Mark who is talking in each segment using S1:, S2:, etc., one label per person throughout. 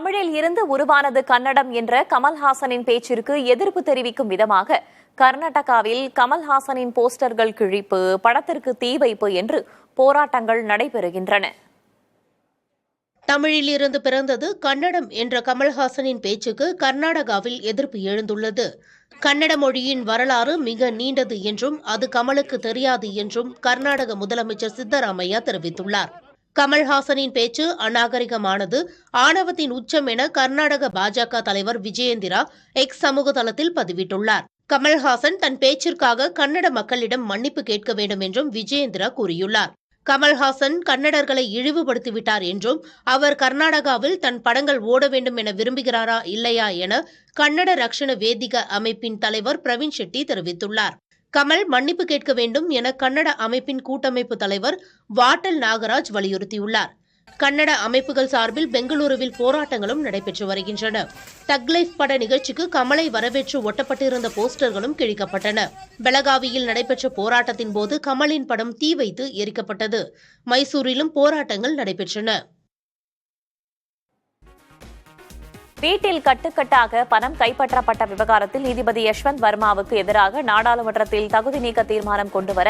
S1: தமிழில் இருந்து உருவானது கன்னடம் என்ற கமல்ஹாசனின் பேச்சிற்கு எதிர்ப்பு தெரிவிக்கும் விதமாக கர்நாடகாவில் கமல்ஹாசனின் போஸ்டர்கள் கிழிப்பு, படத்திற்கு தீ வைப்பு என்று போராட்டங்கள் நடைபெறுகின்றன.
S2: தமிழில் இருந்து பிறந்தது கன்னடம் என்ற கமல்ஹாசனின் பேச்சுக்கு கர்நாடகாவில் எதிர்ப்பு எழுந்துள்ளது. கன்னட மொழியின் வரலாறு மிக நீண்டது என்றும் அது கமலுக்கு தெரியாது என்றும் கர்நாடக முதலமைச்சர் சித்தராமையா தெரிவித்துள்ளார். கமல்ஹாசனின் பேச்சு அநாகரிகமானது, ஆணவத்தின் உச்சம் என கர்நாடக பாஜக தலைவர் விஜயேந்திரா எக்ஸ் சமூக தளத்தில் பதிவிட்டுள்ளார். கமல்ஹாசன் தன் பேச்சிற்காக கன்னட மக்களிடம் மன்னிப்பு கேட்க வேண்டும் என்றும் விஜயேந்திரா கூறியுள்ளார். கமல்ஹாசன் கன்னடர்களை இழிவுபடுத்திவிட்டார் என்றும் அவர் கர்நாடகாவில் தன் படங்கள் ஓட வேண்டும் என விரும்புகிறாரா இல்லையா என கன்னட ரக்ஷண வேதிக அமைப்பின் தலைவர் பிரவீன் ஷெட்டி தெரிவித்துள்ளார். கமல் மன்னிப்பு கேட்க வேண்டும் என கன்னட அமைப்பின் கூட்டமைப்பு தலைவர் வாட்டல் நாகராஜ் வலியுறுத்தியுள்ளார். கன்னட அமைப்புகள் சார்பில் பெங்களூருவில் போராட்டங்களும் நடைபெற்று வருகின்றன. தக் லைஃப் பட நிகழ்ச்சிக்கு கமலை வரவேற்று ஒட்டப்பட்டிருந்த போஸ்டர்களும் கிழிக்கப்பட்டன. பெலகாவியில் நடைபெற்ற போராட்டத்தின் போது கமலின் படம் தீ வைத்து எரிக்கப்பட்டது. மைசூரிலும் போராட்டங்கள் நடைபெற்றன.
S1: வீட்டில் கட்டுக்கட்டாக பணம் கைப்பற்றப்பட்ட விவகாரத்தில் நீதிபதி யஷ்வந்த் வர்மாவுக்கு எதிராக நாடாளுமன்றத்தில் தகுதி நீக்க தீர்மானம் கொண்டுவர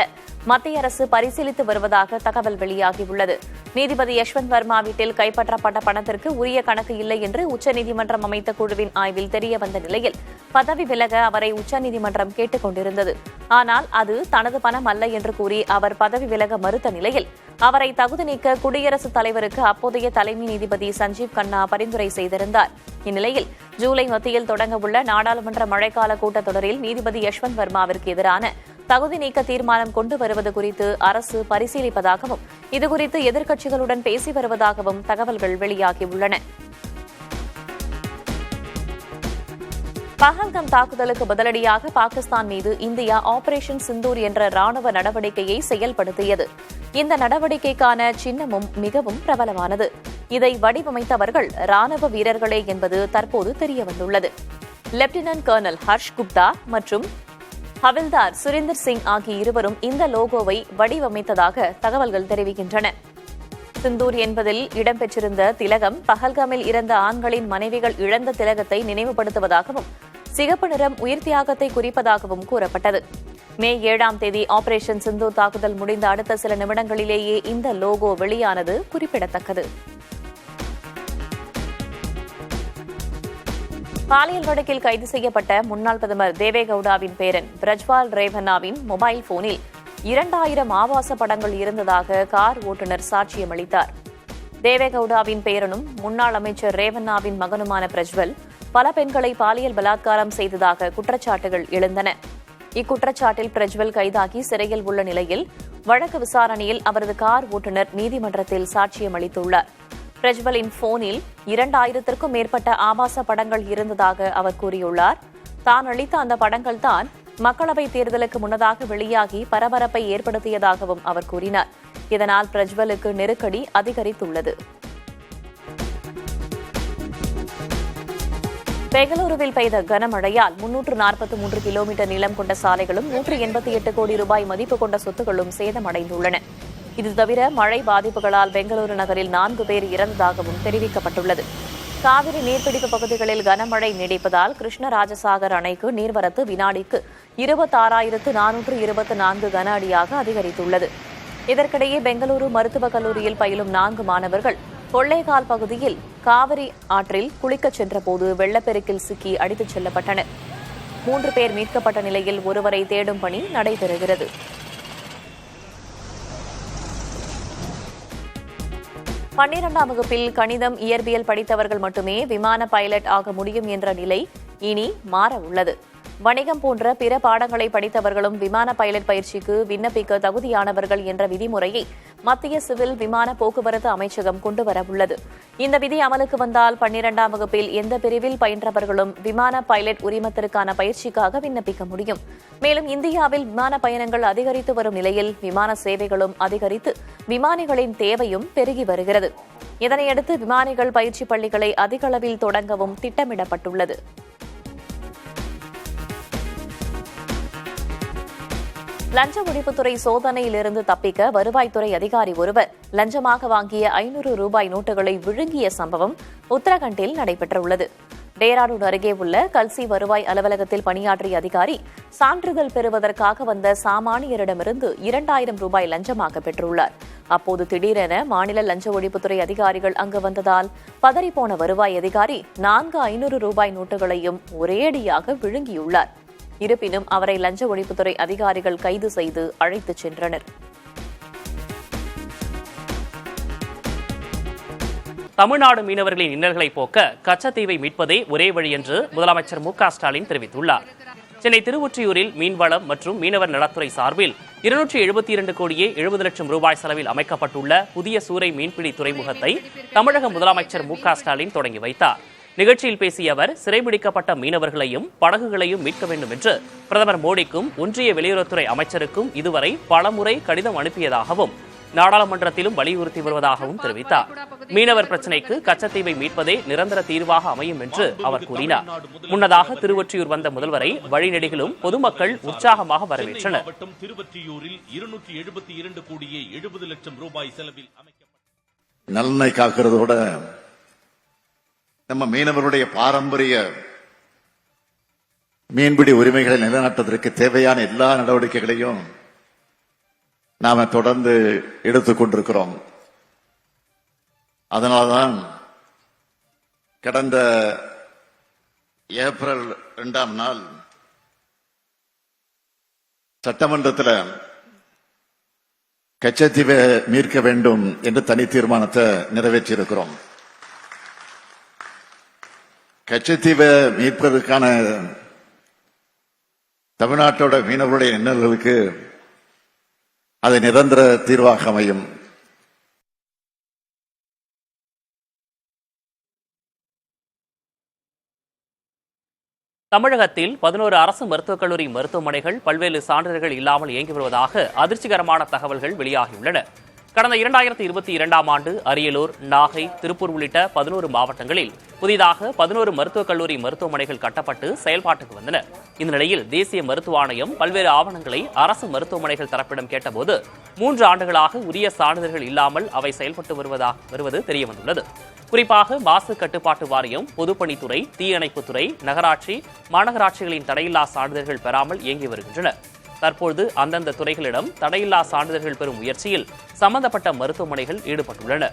S1: மத்திய அரசு பரிசீலித்து வருவதாக தகவல் வெளியாகியுள்ளது. நீதிபதி யஷ்வந்த் வர்மா வீட்டில் கைப்பற்றப்பட்ட பணத்திற்கு உரிய கணக்கு இல்லை என்று உச்சநீதிமன்றம் அமைத்த குழுவின் ஆய்வில் தெரியவந்த நிலையில் பதவி விலக அவரை உச்சநீதிமன்றம் கேட்டுக் கொண்டிருந்தது. ஆனால் அது தனது பணம் அல்ல என்று கூறி அவர் பதவி விலக மறுத்த நிலையில் அவரை தகுதி நீக்க குடியரசுத் தலைவருக்கு அப்போதைய தலைமை நீதிபதி சஞ்சீவ் கண்ணா பரிந்துரை செய்திருந்தார். இந்நிலையில் ஜூலை மத்தியில் தொடங்கவுள்ள நாடாளுமன்ற மழைக்கால கூட்டத்தொடரில் நீதிபதி யஷ்வந்த் வர்மாவிற்கு எதிரான தகுதி நீக்க தீர்மானம் கொண்டு வருவது குறித்து அரசு பரிசீலிப்பதாகவும் இதுகுறித்து எதிர்க்கட்சிகளுடன் பேசி வருவதாகவும் தகவல்கள் வெளியாகியுள்ளன. பஹல்காம் தாக்குதலுக்கு பதிலடியாக பாகிஸ்தான் மீது இந்தியா ஆபரேஷன் சிந்தூர் என்ற ராணுவ நடவடிக்கையை செயல்படுத்தியது. இந்த நடவடிக்கைக்கான சின்னமும் மிகவும் பிரபலமானது. இதை வடிவமைத்தவர்கள் ராணுவ வீரர்களே என்பது தற்போது தெரியவந்துள்ளது. லெப்டினன்ட் கர்னல் ஹர்ஷ் குப்தா மற்றும் ஹவில்தார் சுரேந்தர் சிங் ஆகிய இருவரும் இந்த லோகோவை வடிவமைத்ததாக தகவல்கள் தெரிவிக்கின்றன. சிந்தூர் என்பதில் இடம்பெற்றிருந்த திலகம் பஹல்காமில் இறந்த ஆண்களின் மனைவிகள் இழந்த திலகத்தை நினைவுபடுத்துவதாகவும் சிகப்பு நிறம் உயிர் தியாகத்தை குறிப்பதாகவும் கூறப்பட்டது. மே 7ஆம் தேதி ஆபரேஷன் சிந்தூர் தாக்குதல் முடிந்த அடுத்த சில நிமிடங்களிலேயே இந்த லோகோ வெளியானது குறிப்பிடத்தக்கது. பாலியல் வழக்கில் கைது செய்யப்பட்ட முன்னாள் பிரதமர் தேவேகவுடாவின் பேரன் பிரஜ்வால் ரேவண்ணாவின் மொபைல் போனில் 2000 ஆபாச படங்கள் இருந்ததாக கார் ஓட்டுநர் சாட்சியம் அளித்தார். தேவேகவுடாவின் பேரனும் முன்னாள் அமைச்சர் ரேவண்ணாவின் மகனுமான பிரஜ்வல் பல பெண்களை பாலியல் பலாத்காரம் செய்ததாக குற்றச்சாட்டுகள் எழுந்தன. இக்குற்றச்சாட்டில் பிரஜ்வல் கைதாகி சிறையில் உள்ள நிலையில் வழக்கு விசாரணையில் அவரது கார் ஓட்டுநர் நீதிமன்றத்தில் சாட்சியம் அளித்துள்ளார். பிரஜ்வலின் போனில் 2000க்கும் மேற்பட்ட ஆபாச படங்கள் இருந்ததாக அவர் கூறியுள்ளார். தான் அளித்த அந்த படங்கள் தான் மக்களவைத் தேர்தலுக்கு முன்னதாக வெளியாகி பரபரப்பை ஏற்படுத்தியதாகவும் அவர் கூறினார். இதனால் பிரஜ்வலுக்கு நெருக்கடி அதிகரித்துள்ளது. பெங்களூருவில் பெய்த கனமழையால் 343 கிலோமீட்டர் நீளம் கொண்ட சாலைகளும் 188 கோடி ரூபாய் மதிப்பு கொண்ட சொத்துக்களும் சேதமடைந்துள்ளன. இது தவிர மழை பாதிப்புகளால் பெங்களூரு நகரில் 4 பேர் இறந்ததாகவும் தெரிவிக்கப்பட்டுள்ளது. காவிரி நீர்பிடிப்பு பகுதிகளில் கனமழை நீடிப்பதால் கிருஷ்ணராஜசாகர் அணைக்கு நீர்வரத்து வினாடிக்கு 26,424 கன அடியாக அதிகரித்துள்ளது. இதற்கிடையே பெங்களூரு மருத்துவக் கல்லூரியில் பயிலும் 4 மாணவர்கள் கொள்ளைகால் பகுதியில் காவிரி ஆற்றில் குளிக்கச் சென்றபோது வெள்ளப்பெருக்கில் சிக்கி அடித்துச் செல்லப்பட்டனர். 3 பேர் மீட்கப்பட்ட நிலையில் ஒருவரை தேடும் பணி நடைபெறுகிறது. 12ஆம் வகுப்பில் கணிதம், இயற்பியல் படித்தவர்கள் மட்டுமே விமான பைலட் ஆக முடியும் என்ற நிலை இனி மாற உள்ளது. வணிகம் போன்ற பிற பாடங்களை படித்தவர்களும் விமான பைலட் பயிற்சிக்கு விண்ணப்பிக்க தகுதியானவர்கள் என்ற விதிமுறையை மத்திய சிவில் விமான போக்குவரத்து அமைச்சகம் கொண்டுவரவுள்ளது. இந்த விதி அமலுக்கு வந்தால் 12ஆம் வகுப்பில் எந்த பிரிவில் பயின்றவர்களும் விமான பைலட் உரிமத்திற்கான பயிற்சிக்காக விண்ணப்பிக்க முடியும். மேலும் இந்தியாவில் விமான பயணங்கள் அதிகரித்து வரும் நிலையில் விமான சேவைகளும் அதிகரித்து விமானிகளின் தேவையும் பெருகி வருகிறது. இதனையடுத்து விமானிகள் பயிற்சி பள்ளிகளை அதிக அளவில் தொடங்கவும் திட்டமிடப்பட்டுள்ளது. லஞ்ச ஒழிப்புத்துறை சோதனையிலிருந்து தப்பிக்க வருவாய்த்துறை அதிகாரி ஒருவர் லஞ்சமாக வாங்கிய 500 ரூபாய் நோட்டுகளை விழுங்கிய சம்பவம் உத்தரகண்டில் நடைபெற்றுள்ளது. டேராடூன் அருகே உள்ள கல்சி வருவாய் அலுவலகத்தில் பணியாற்றிய அதிகாரி சான்றிதழ் பெறுவதற்காக வந்த சாமானியரிடமிருந்து 2000 ரூபாய் லஞ்சமாக பெற்றுள்ளார். அப்போது திடீரென மாநில லஞ்ச ஒழிப்புத்துறை அதிகாரிகள் அங்கு வந்ததால் பதறிப்போன வருவாய் அதிகாரி 4 500 ரூபாய் நோட்டுகளையும் ஒரேடியாக விழுங்கியுள்ளார். இருப்பினும் அவரை லஞ்ச ஒழிப்புத்துறை அதிகாரிகள் கைது செய்து அழைத்துச் சென்றனர்.
S3: தமிழ்நாடு மீனவர்களின் இன்னல்களை போக்க கச்சத்தீவை மீட்பதே ஒரே வழி என்று முதலமைச்சர் மு.க.ஸ்டாலின் தெரிவித்துள்ளார். சென்னை திருவொற்றியூரில் மீன்வளம் மற்றும் மீனவர் நலத்துறை சார்பில் 272 கோடியே 70 லட்சம் ரூபாய் செலவில் அமைக்கப்பட்டுள்ள புதிய சூறை மீன்பிடி துறைமுகத்தை தமிழக முதலமைச்சர் மு.க.ஸ்டாலின் தொடங்கி வைத்தார். நிகழ்ச்சியில் பேசிய அவர் சிறைபிடிக்கப்பட்ட மீனவர்களையும் படகுகளையும் மீட்க வேண்டும் என்று பிரதமர் மோடிக்கும் ஒன்றிய வெளியுறவுத்துறை அமைச்சருக்கும் இதுவரை பலமுறை கடிதம் அனுப்பியதாகவும் நாடாளுமன்றத்திலும் வலியுறுத்தி வருவதாகவும் தெரிவித்தார். மீனவர் பிரச்சினைக்கு கச்சத்தீவை மீட்பதே நிரந்தர தீர்வாக அமையும் என்று அவர் கூறினார். முன்னதாக திருவொற்றியூர் வந்த முதல்வரை வழிநெடுகிலும் பொதுமக்கள் உற்சாகமாக வரவேற்றனர்.
S4: திருவொற்றியூரில் 272 கோடியே 70 லட்சம் ரூபாய் செலவில்
S5: நலனை காக்கிறதோட நம்ம மீனவருடைய பாரம்பரிய மீன்பிடி உரிமைகளை நிலைநாட்டுவதற்கு தேவையான எல்லா நடவடிக்கைகளையும் நாம தொடர்ந்து எடுத்துக் கொண்டிருக்கிறோம். அதனால்தான் கடந்த ஏப்ரல் 2ஆம் நாள் சட்டமன்றத்தில் கச்சத்தீவை மீட்க வேண்டும் என்று தனி தீர்மானத்தை நிறைவேற்றியிருக்கிறோம். கச்சத்தீவை மீட்பதற்கான தமிழ்நாட்டோட மீனவருடைய இன்னல்களுக்கு அது நிரந்தர தீர்வாக அமையும்.
S3: தமிழகத்தில் 11 அரசு மருத்துவக் கல்லூரி மருத்துவமனைகள் பல்வேறு சான்றிதழ்கள் இல்லாமல் இயங்கி வருவதாக அதிர்ச்சிகரமான தகவல்கள் வெளியாகியுள்ளன. கடந்த 2022ஆம் ஆண்டு அரியலூர், நாகை, திருப்பூர் உள்ளிட்ட 11 மாவட்டங்களில் புதிதாக 11 மருத்துவக் கல்லூரி மருத்துவமனைகள் கட்டப்பட்டு செயல்பாட்டுக்கு வந்தன. இந்த நிலையில் தேசிய மருத்துவ ஆணையம் பல்வேறு ஆவணங்களை அரசு மருத்துவமனைகள் தரப்பிடம் கேட்டபோது 3 ஆண்டுகளாக உரிய சான்றிதழ்கள் இல்லாமல் அவை செயல்பட்டு வருவது தெரியவந்துள்ளது. குறிப்பாக மாசு கட்டுப்பாட்டு வாரியம், பொதுப்பணித்துறை, தீயணைப்புத்துறை, நகராட்சி, மாநகராட்சிகளின் தடையில்லா சான்றிதழ்கள் பெறாமல் இயங்கி வருகின்றன. தற்போது அந்தந்த துறைகளிடம் தடையில்லா சான்றிதழ்கள் பெறும் முயற்சியில் சம்பந்தப்பட்ட மருத்துவமனைகள் ஈடுபட்டுள்ளன.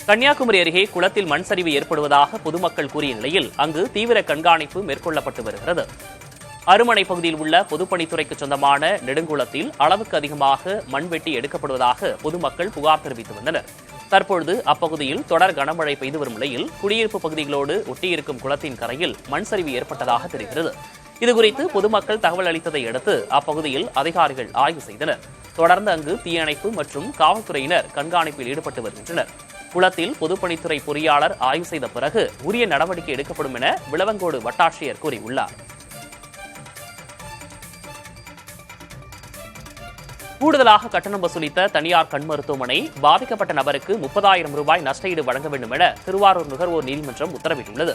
S3: கன்னியாகுமரி அருகே குளத்தில் மண் சரிவு ஏற்படுவதாக பொதுமக்கள் கூறிய நிலையில் அங்கு தீவிர கண்காணிப்பு மேற்கொள்ளப்பட்டு வருகிறது. அருமனை பகுதியில் உள்ள பொதுப்பணித்துறைக்கு சொந்தமான நெடுங்குளத்தில் அளவுக்கு அதிகமாக மண்வெட்டி எடுக்கப்படுவதாக பொதுமக்கள் புகார் தெரிவித்து வந்தனர். தற்பொழுது அப்பகுதியில் தொடர் கனமழை பெய்து வரும் நிலையில் குடியிருப்பு பகுதிகளோடு ஒட்டியிருக்கும் குளத்தின் கரையில் மண் சரிவு ஏற்பட்டதாக தெரிகிறது. இதுகுறித்து பொதுமக்கள் தகவல் அளித்ததை அடுத்து அப்பகுதியில் அதிகாரிகள் ஆய்வு செய்தனர். தொடர்ந்து அங்கு தீயணைப்பு மற்றும் காவல்துறையினர் கண்காணிப்பில் ஈடுபட்டு வருகின்றனர். குளத்தில் பொதுப்பணித்துறை பொறியாளர் ஆய்வு செய்த பிறகு உரிய நடவடிக்கை எடுக்கப்படும் என விளவங்கோடு வட்டாட்சியர் கூறியுள்ளார். கூடுதலாக கட்டணம் வசூலித்த தனியார் கண் மருத்துவமனை பாதிக்கப்பட்ட நபருக்கு 30,000 ரூபாய் நஷ்டஈடு வழங்க வேண்டும் என திருவாரூர் நுகர்வோர் நீதிமன்றம் உத்தரவிட்டுள்ளது.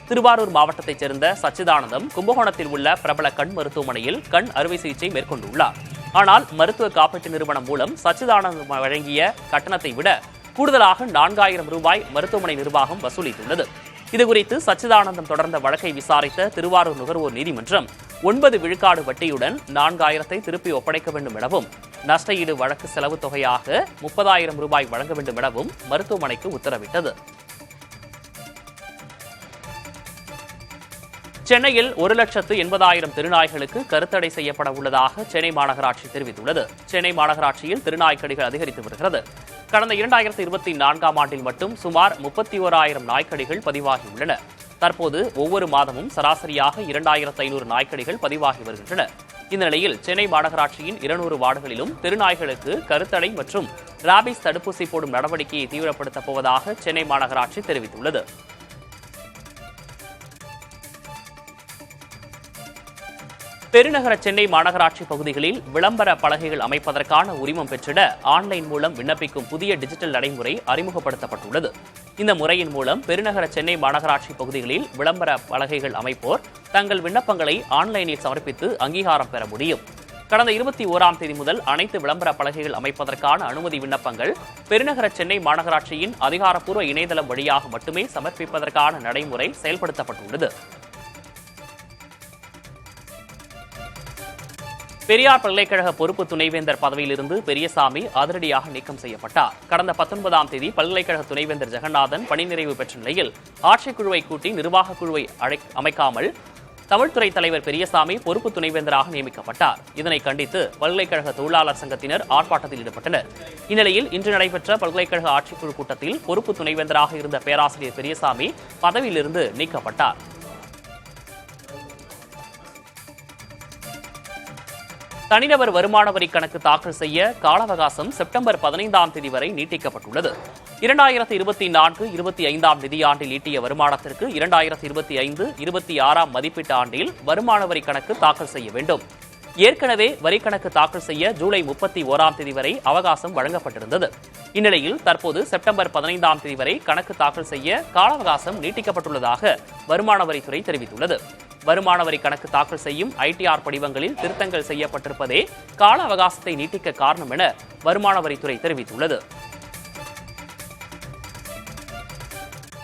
S3: திருவாரூர் மாவட்டத்தைச் சேர்ந்த சச்சிதானந்தம் கும்பகோணத்தில் உள்ள பிரபல கண் மருத்துவமனையில் கண் அறுவை சிகிச்சை மேற்கொண்டுள்ளார். ஆனால் மருத்துவ காப்பீட்டு நிறுவனம் மூலம் சச்சிதானந்தம் வழங்கிய கட்டணத்தை விட கூடுதலாக 4,000 ரூபாய் மருத்துவமனை நிர்வாகம் வசூலித்துள்ளது. இதுகுறித்து சச்சிதானந்தம் தொடர்ந்த வழக்கை விசாரித்த திருவாரூர் நுகர்வோர் நீதிமன்றம் 9 விழுக்காடு வட்டியுடன் 4,000 திருப்பி ஒப்படைக்க வேண்டும் எனவும் நஷ்டஈடு வழக்கு செலவு தொகையாக 30,000 ரூபாய் வழங்க வேண்டும் எனவும் மருத்துவமனைக்கு உத்தரவிட்டது. சென்னையில் 1,80,000 திருநாய்களுக்கு கருத்தடை செய்யப்பட உள்ளதாக சென்னை மாநகராட்சி தெரிவித்துள்ளது. சென்னை மாநகராட்சியில் திருநாய்க்கடிகள் அதிகரித்து வருகிறது. கடந்த 2024ஆம் ஆண்டில் மட்டும் சுமார் 31,000 நாய்க்கடிகள் பதிவாகியுள்ளன. தற்போது ஒவ்வொரு மாதமும் சராசரியாக 2,500 நாய்க்கடிகள் பதிவாகி வருகின்றன. இந்த நிலையில் சென்னை மாநகராட்சியின் 200 வார்டுகளிலும் தெருநாய்களுக்கு கருத்தடை மற்றும் ராபிஸ் தடுப்பூசி போடும் நடவடிக்கையை தீவிரப்படுத்தப் போவதாக சென்னை மாநகராட்சி தெரிவித்துள்ளது. பெருநகர சென்னை மாநகராட்சி பகுதிகளில் விளம்பர பலகைகள் அமைப்பதற்கான உரிமம் பெற்றிட ஆன்லைன் மூலம் விண்ணப்பிக்கும் புதிய டிஜிட்டல் நடைமுறை அறிமுகப்படுத்தப்பட்டுள்ளது. இந்த முறையின் மூலம் பெருநகர சென்னை மாநகராட்சி பகுதிகளில் விளம்பர பலகைகள் அமைப்போர் தங்கள் விண்ணப்பங்களை ஆன்லைனில் சமர்ப்பித்து அங்கீகாரம் பெற முடியும். கடந்த 21ஆம் தேதி முதல் அனைத்து விளம்பர பலகைகள் அமைப்பதற்கான அனுமதி விண்ணப்பங்கள் பெருநகர சென்னை மாநகராட்சியின் அதிகாரப்பூர்வ இணையதளம் வழியாக மட்டுமே சமர்ப்பிப்பதற்கான நடைமுறை செயல்படுத்தப்பட்டுள்ளது. பெரியார் பல்கலைக்கழக பொறுப்பு துணைவேந்தர் பதவியிலிருந்து பெரியசாமி அதிரடியாக நீக்கம் செய்யப்பட்டார். கடந்த 19ஆம் தேதி பல்கலைக்கழக துணைவேந்தர் ஜெகநாதன் பணி நிறைவு பெற்ற நிலையில் ஆட்சிக்குழுவை கூட்டி நிர்வாகக் குழுவை அமைக்காமல் தமிழ்துறை தலைவர் பெரியசாமி பொறுப்பு துணைவேந்தராக நியமிக்கப்பட்டார். இதனை கண்டித்து பல்கலைக்கழக தொழிலாளர் சங்கத்தினர் ஆர்ப்பாட்டத்தில் ஈடுபட்டனர். இந்நிலையில் இன்று நடைபெற்ற பல்கலைக்கழக ஆட்சிக்குழு கூட்டத்தில் பொறுப்பு துணைவேந்தராக இருந்த பேராசிரியர் பெரியசாமி பதவியிலிருந்து நீக்கப்பட்டார். தனிநபர் வருமான வரி கணக்கு தாக்கல் செய்ய கால அவகாசம் செப்டம்பர் 15ஆம் தேதி வரை நீட்டிக்கப்பட்டுள்ளது. 2024-25ஆம் நிதியாண்டில் ஈட்டிய வருமானத்திற்கு 2025-26ஆம் மதிப்பீட்டு ஆண்டில் வருமான வரி கணக்கு தாக்கல் செய்ய வேண்டும். ஏற்கனவே வரி கணக்கு தாக்கல் செய்ய ஜூலை 31ஆம் தேதி வரை அவகாசம் வழங்கப்பட்டிருந்தது. இந்நிலையில் தற்போது செப்டம்பர் 15ஆம் தேதி வரை கணக்கு தாக்கல் செய்ய கால அவகாசம் நீட்டிக்கப்பட்டுள்ளதாக வருமான வரித்துறை தெரிவித்துள்ளது. வருமான வரி கணக்கு தாக்கல் செய்யும் ITR படிவங்களில் திருத்தங்கள் செய்யப்பட்டிருப்பதே கால அவகாசத்தை நீட்டிக்க காரணம் என வருமான வரித்துறை தெரிவித்துள்ளது.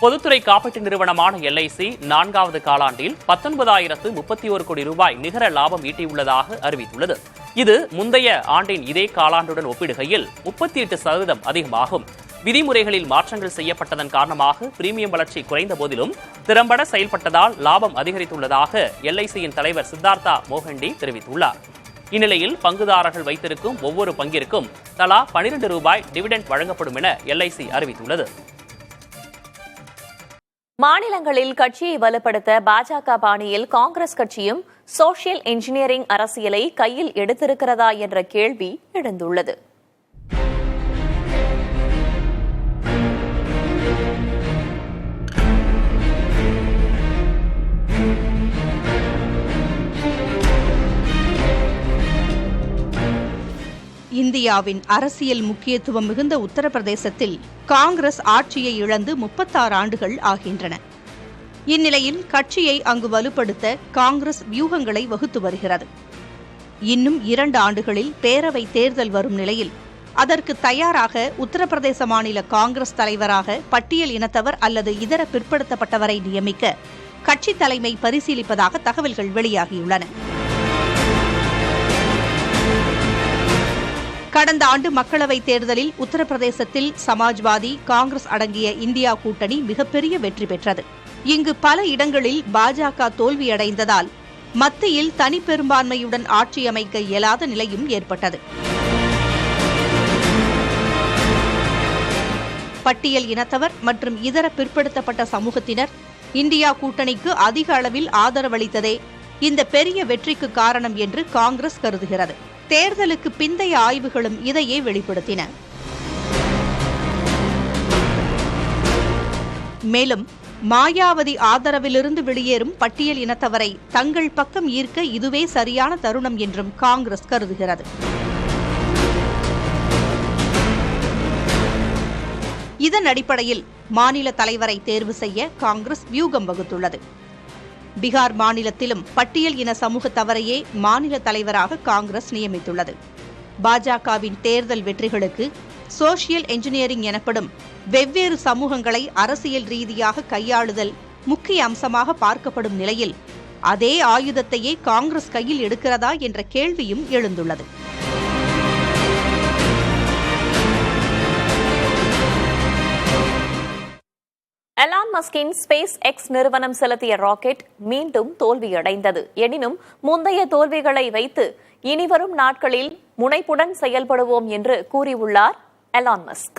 S3: பொதுத்துறை காப்பீட்டு நிறுவனமான LIC 4வது காலாண்டில் 19,031 கோடி ரூபாய் நிகர லாபம் ஈட்டியுள்ளதாக அறிவித்துள்ளது. இது முந்தைய ஆண்டின் இதே காலாண்டுடன் ஒப்பிடுகையில் 38% அதிகமாகும். விதிமுறைகளில் மாற்றங்கள் செய்யப்பட்டதன் காரணமாக பிரீமியம் வளர்ச்சி குறைந்த போதிலும் திறம்பட செயல்பட்டதால் லாபம் அதிகரித்துள்ளதாக LICயின் தலைவர் சித்தார்த்தா மோகண்டி தெரிவித்துள்ளார். இந்நிலையில் பங்குதாரர்கள் வைத்திருக்கும் ஒவ்வொரு பங்கிற்கும் தலா 12 ரூபாய் டிவிடெண்ட் வழங்கப்படும் என LIC அறிவித்துள்ளது.
S1: மாநிலங்களில் கட்சியை வலுப்படுத்த பாஜக பாணியில் காங்கிரஸ் கட்சியும் சோஷியல் இன்ஜினியரிங் அரசியலை கையில் எடுத்திருக்கிறதா என்ற கேள்வி எழுந்துள்ளது.
S6: இந்தியாவின் அரசியல் முக்கியத்துவம் மிகுந்த உத்தரப்பிரதேசத்தில் காங்கிரஸ் ஆட்சியை இழந்து 36 ஆண்டுகள் ஆகின்றன. இந்நிலையில் கட்சியை அங்கு வலுப்படுத்த காங்கிரஸ் வியூகங்களை வகுத்து வருகிறது. இன்னும் 2 ஆண்டுகளில் பேரவை தேர்தல் வரும் நிலையில் அதற்கு தயாராக உத்தரப்பிரதேச மாநில காங்கிரஸ் தலைவராக பட்டியல் இனத்தவர் அல்லது இதர பிற்படுத்தப்பட்டவரை நியமிக்க கட்சி தலைமை பரிசீலிப்பதாக தகவல்கள் வெளியாகியுள்ளன. கடந்த ஆண்டு மக்களவைத் தேர்தலில் உத்தரப்பிரதேசத்தில் சமாஜ்வாதி, காங்கிரஸ் அடங்கிய இந்தியா கூட்டணி மிகப்பெரிய வெற்றி பெற்றது. இங்கு பல இடங்களில் பாஜக தோல்வியடைந்ததால் மத்தியில் தனிப்பெரும்பான்மையுடன் ஆட்சி அமைக்க இயலாத நிலையும் ஏற்பட்டது. பட்டியல் இனத்தவர் மற்றும் இதர பிற்படுத்தப்பட்ட சமூகத்தினர் இந்தியா கூட்டணிக்கு அதிக அளவில் ஆதரவளித்ததே இந்த பெரிய வெற்றிக்கு காரணம் என்று காங்கிரஸ் கருதுகிறது. தேர்தலுக்கு பிந்தைய ஆய்வுகளும் இதையே வெளிப்படுத்தின. மேலும் மாயாவதி ஆதரவிலிருந்து வெளியேறும் பட்டியல் இனத்தவரை தங்கள் பக்கம் ஈர்க்க இதுவே சரியான தருணம் என்றும் காங்கிரஸ் கருதுகிறது. இதன் அடிப்படையில் மாநில தலைவரை தேர்வு செய்ய காங்கிரஸ் வியூகம் வகுத்துள்ளது. பீகார் மாநிலத்திலும் பட்டியல் இன சமூகத்தவரையே மாநில தலைவராக காங்கிரஸ் நியமித்துள்ளது. பாஜகவின் தேர்தல் வெற்றிகளுக்கு சோஷியல் என்ஜினியரிங் எனப்படும் வெவ்வேறு சமூகங்களை அரசியல் ரீதியாக கையாளுதல் முக்கிய அம்சமாக பார்க்கப்படும் நிலையில் அதே ஆயுதத்தையே காங்கிரஸ் கையில் எடுக்கிறதா என்ற கேள்வியும் எழுந்துள்ளது.
S1: எலான் மஸ்கின் ஸ்பேஸ் எக்ஸ் நிறுவனம் செலுத்திய ராக்கெட் மீண்டும் தோல்வியடைந்தது. எனினும் முந்தைய தோல்விகளை வைத்து இனிவரும் நாட்களில் முனைப்புடன் செயல்படுவோம் என்று கூறியுள்ளார் எலான் மஸ்க்.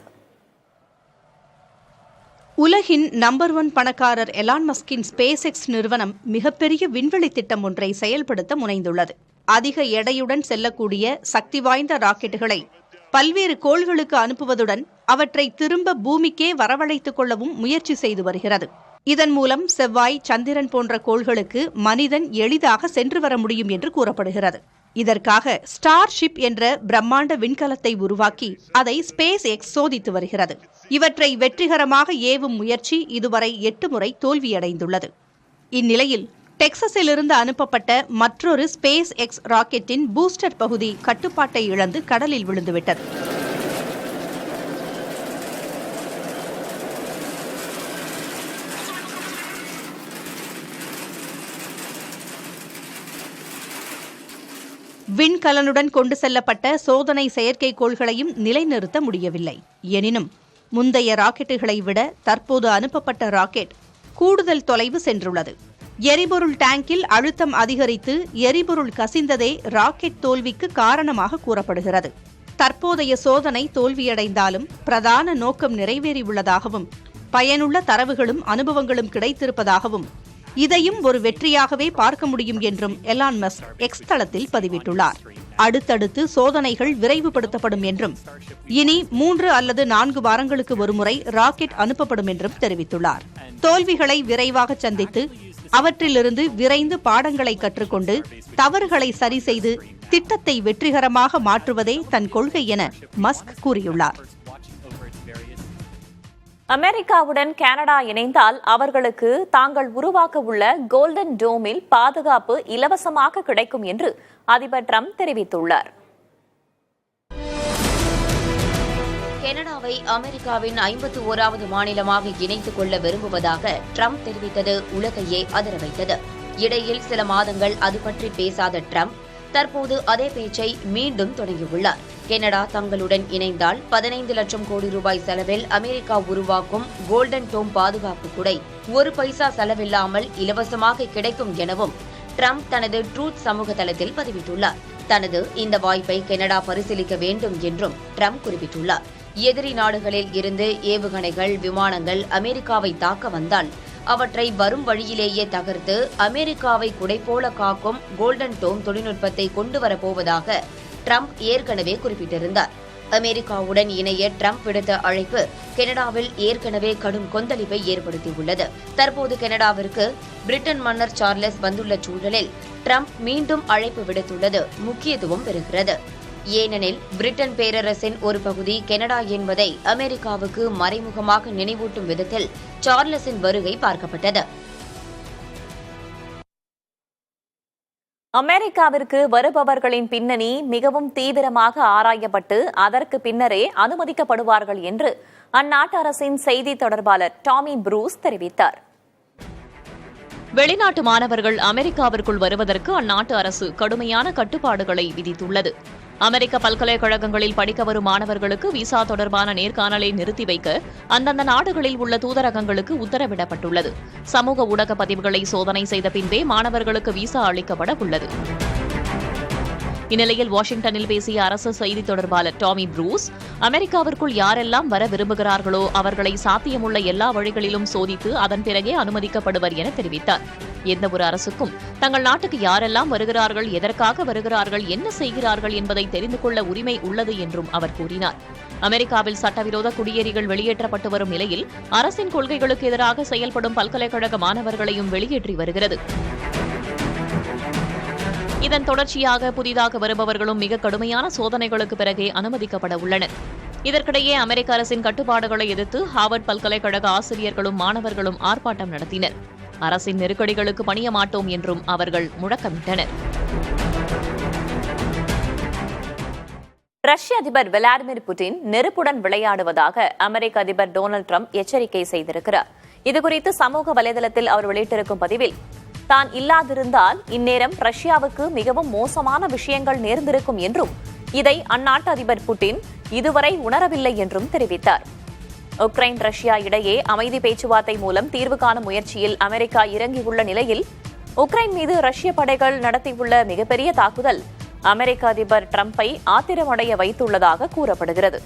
S6: உலகின் நம்பர் 1 பணக்காரர் எலான் மஸ்கின் ஸ்பேஸ் எக்ஸ் நிறுவனம் மிகப்பெரிய விண்வெளி திட்டம் ஒன்றை செயல்படுத்த முனைந்துள்ளது. அதிக எடையுடன் செல்லக்கூடிய சக்தி வாய்ந்த ராக்கெட்டுகளை பல்வேறு கோள்களுக்கு அனுப்புவதுடன் அவற்றை திரும்ப பூமிக்கே வரவழைத்துக் கொள்ளவும் முயற்சி செய்து வருகிறது. இதன் மூலம் செவ்வாய், சந்திரன் போன்ற கோள்களுக்கு மனிதன் எளிதாக சென்று வர முடியும் என்று கூறப்படுகிறது. இதற்காக ஸ்டார்ஷிப் என்ற பிரம்மாண்ட விண்கலத்தை உருவாக்கி அதை ஸ்பேஸ் எக்ஸ் சோதித்து வருகிறது. இவற்றை வெற்றிகரமாக ஏவும் முயற்சி இதுவரை 8 முறை தோல்வியடைந்துள்ளது. இந்நிலையில் டெக்சஸிலிருந்து அனுப்பப்பட்ட மற்றொரு ஸ்பேஸ் எக்ஸ் ராக்கெட்டின் பூஸ்டர் பகுதி கட்டுப்பாட்டை இழந்து கடலில் விழுந்துவிட்டது. விண்கலனுடன் கொண்டு செல்லப்பட்ட சோதனை செயற்கைக்கோள்களையும் நிலைநிறுத்த முடியவில்லை. எனினும் முந்தைய ராக்கெட்டுகளை விட தற்போது அனுப்பப்பட்ட ராக்கெட் கூடுதல் தொலைவு சென்றுள்ளது. எரிபொருள் டேங்கில் அழுத்தம் அதிகரித்து எரிபொருள் கசிந்ததே ராக்கெட் தோல்விக்கு காரணமாக கூறப்படுகிறது. தற்போதைய சோதனை தோல்வியடைந்தாலும் பிரதான நோக்கம் நிறைவேறியுள்ளதாகவும் பயனுள்ள தரவுகளும் அனுபவங்களும் கிடைத்திருப்பதாகவும் இதையும் ஒரு வெற்றியாகவே பார்க்க முடியும் என்றும் எலான் மஸ்க் எக்ஸ் தளத்தில் பதிவிட்டுள்ளார். அடுத்தடுத்து சோதனைகள் விரைவுபடுத்தப்படும் என்றும் இனி 3 அல்லது 4 வாரங்களுக்கு ஒருமுறை ராக்கெட் அனுப்பப்படும் என்றும் தெரிவித்துள்ளார். தோல்விகளை விரைவாக சந்தித்து அவற்றிலிருந்து விரைந்து பாடங்களை கற்றுக்கொண்டு தவறுகளை சரி செய்து திட்டத்தை வெற்றிகரமாக மாற்றுவதே தன் கொள்கை என மஸ்க் கூறியுள்ளார்.
S1: அமெரிக்காவுடன் கனடா இணைந்தால் அவர்களுக்கு தாங்கள் உருவாக்க உள்ள கோல்டன் டோமில் பாதுகாப்பு இலவசமாக கிடைக்கும் என்று அதிபர் ட்ரம்ப் தெரிவித்துள்ளார்.
S7: கனடாவை அமெரிக்காவின் 51வது மாநிலமாக இணைத்துக் கொள்ள விரும்புவதாக ட்ரம்ப் தெரிவித்தது உலகையே அதிர வைத்தது. இடையில் சில மாதங்கள் அது பற்றி பேசாத ட்ரம்ப் தற்போது அதே பேச்சை மீண்டும் தொடங்கியுள்ளார். கனடா தங்களுடன் இணைந்தால் 15 லட்சம் கோடி ரூபாய் செலவில் அமெரிக்கா உருவாக்கும் கோல்டன் டோம் பாதுகாப்பு குடை 1 பைசா செலவில்லாமல் இலவசமாக கிடைக்கும் எனவும் ட்ரம்ப் தனது ட்ரூத் சமூக தளத்தில் பதிவிட்டுள்ளார். தனது இந்த வாய்ப்பை கனடா பரிசீலிக்க வேண்டும் என்றும் ட்ரம்ப் குறிப்பிட்டுள்ளார். எதிரி நாடுகளில் இருந்து ஏவுகணைகள், விமானங்கள் அமெரிக்காவை தாக்க வந்தால் அவற்றை வரும் வழியிலேயே தகர்த்து அமெரிக்காவை குடைபோல காக்கும் கோல்டன் டோம் தொழில்நுட்பத்தை கொண்டுவரப்போவதாக ட்ரம்ப் ஏற்கனவே குறிப்பிட்டிருந்தார். அமெரிக்காவுடன் இணைய ட்ரம்ப் விடுத்த அழைப்பு கனடாவில் ஏற்கனவே கடும் கொந்தளிப்பை ஏற்படுத்தியுள்ளது. தற்போது கனடாவிற்கு பிரிட்டன் மன்னர் சார்லஸ் வந்துள்ள சூழலில் ட்ரம்ப் மீண்டும் அழைப்பு விடுத்துள்ளது முக்கியத்துவம் பெறுகிறது. ஏனெனில் பிரிட்டன் பேரரசின் ஒரு பகுதி கனடா என்பதை அமெரிக்காவுக்கு மறைமுகமாக நினைவூட்டும் விதத்தில் சார்லஸின் வருகை பார்க்கப்பட்டது.
S1: அமெரிக்காவிற்கு வருபவர்களின் பின்னணி மிகவும் தீவிரமாக ஆராயப்பட்டு அதற்கு பின்னரே அனுமதிக்கப்படுவார்கள் என்று அந்நாட்டு அரசின் செய்தி தொடர்பாளர் டாமி ப்ரூஸ் தெரிவித்தார். வெளிநாட்டு மாணவர்கள் அமெரிக்காவிற்குள் வருவதற்கு அந்நாட்டு அரசு கடுமையான கட்டுப்பாடுகளை விதித்துள்ளது. அமெரிக்க பல்கலைக்கழகங்களில் படிக்க வரும் மாணவர்களுக்கு விசா தொடர்பான நேர்காணலை நிறுத்தி வைக்க அந்தந்த நாடுகளில் உள்ள தூதரகங்களுக்கு உத்தரவிடப்பட்டுள்ளது. சமூக ஊடக பதிவுகளை சோதனை செய்த பின்பே மாணவர்களுக்கு விசா அளிக்கப்பட உள்ளது. இந்நிலையில் வாஷிங்டனில் பேசிய அரசு செய்தி தொடர்பாளர் டாமி ப்ரூஸ், அமெரிக்காவிற்குள் யாரெல்லாம் வர விரும்புகிறார்களோ அவர்களை சாத்தியமுள்ள எல்லா வழிகளிலும் சோதித்து அதன் பிறகே அனுமதிக்கப்படுவர் என தெரிவித்தார். எந்தவொரு அரசுக்கும் தங்கள் நாட்டுக்கு யாரெல்லாம் வருகிறார்கள், எதற்காக வருகிறார்கள், என்ன செய்கிறார்கள் என்பதை தெரிந்து கொள்ள உரிமை உள்ளது என்றும் அவர் கூறினார். அமெரிக்காவில் சட்டவிரோத குடியேறிகள் வெளியேற்றப்பட்டு வரும் நிலையில் அரசின் கொள்கைகளுக்கு எதிராக செயல்படும் பல்கலைக்கழக மாணவர்களையும் வெளியேற்றி வருகிறது. இதன் தொடர்ச்சியாக புதிதாக வருபவர்களும் மிக கடுமையான சோதனைகளுக்கு பிறகே அனுமதிக்கப்பட உள்ளனர். இதற்கிடையே அமெரிக்க அரசின் கட்டுப்பாடுகளை எதிர்த்து ஹார்வர்ட் பல்கலைக்கழக ஆசிரியர்களும் மாணவர்களும் ஆர்ப்பாட்டம் நடத்தினர். அரசின் நெருக்கடிகளுக்கு பணிய மாட்டோம் என்றும் அவர்கள் முழக்கமிட்டனர். ரஷ்ய அதிபர் விளாடிமிர் புட்டின் நெருப்புடன் விளையாடுவதாக அமெரிக்க அதிபர் டொனால்டு ட்ரம்ப் எச்சரிக்கை செய்திருக்கிறார். இதுகுறித்து சமூக வலைதளத்தில் அவர் வெளியிட்டிருக்கும் பதிவில், தான் இல்லாதிருந்தால் இந்நேரம் ரஷ்யாவுக்கு மிகவும் மோசமான விஷயங்கள் நேர்ந்திருக்கும் என்றும் இதை அந்நாட்டு அதிபர் புட்டின் இதுவரை உணரவில்லை என்றும் தெரிவித்தார். உக்ரைன் ரஷ்யா இடையே அமைதி பேச்சுவார்த்தை மூலம் தீர்வு காணும் முயற்சியில் அமெரிக்கா இறங்கியுள்ள நிலையில் உக்ரைன் மீது ரஷ்ய படைகள் நடத்தியுள்ள மிகப்பெரிய தாக்குதல் அமெரிக்க அதிபர் ட்ரம்பை ஆத்திரமடைய வைத்துள்ளதாக கூறப்படுகிறது.